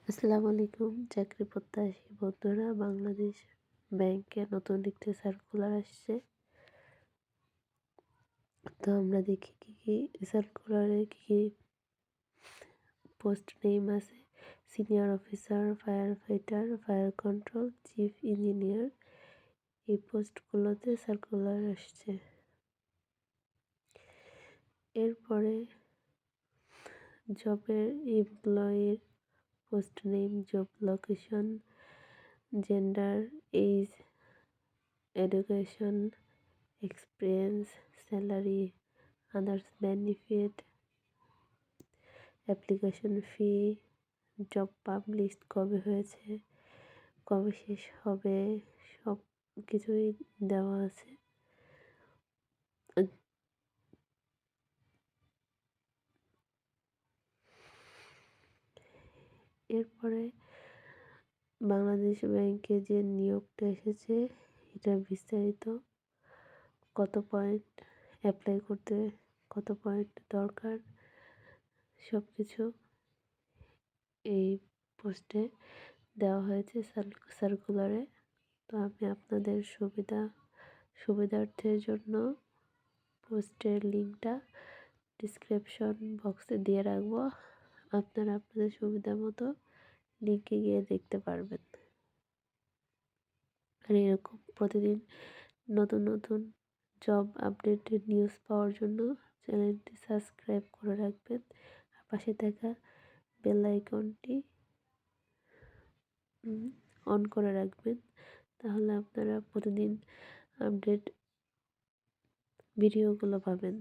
আসসালামু আলাইকুম। চাকরি প্রত্যাশী বন্ধুরা, বাংলাদেশ ব্যাংকে নতুন একটি সার্কুলার আসছে। তো আমরা দেখি কি কি সার্কুলারে কি কি পোস্ট নেম আছে। Senior officer, firefighter, fire control, chief engineer, এই পোস্টগুলোতে সার্কুলার আসছে। এরপরে জবের এমপ্লয়ির post name, job location, gender, age, education, experience, salary, others benefit, application fee, job publish কবে হয়েছে, কবে শেষ হবে, সব কিছুই দেওয়া আছে। এরপরে বাংলাদেশ ব্যাংকে যে নিয়োগটা এসেছে, এটা বিস্তারিত, কত পয়েন্ট অ্যাপ্লাই করতে, কত পয়েন্ট দরকার, সব কিছু এই পোস্টে দেওয়া হয়েছে সার্কুলারে। তো আমি আপনাদের সুবিধার্থের জন্য পোস্টের লিঙ্কটা ডিসক্রিপশন বক্সে দিয়ে রাখবো। আপনারা আপনাদের সুবিধা মতো লিঙ্কে গিয়ে দেখতে পারবেন। আর এরকম প্রতিদিন নতুন নতুন জব আপডেটেড নিউজ পাওয়ার জন্য চ্যানেলটি সাবস্ক্রাইব করে রাখবেন। আর পাশে থাকা বেল আইকনটি অন করে রাখবেন। তাহলে আপনারা প্রতিদিন আপডেট ভিডিওগুলো পাবেন।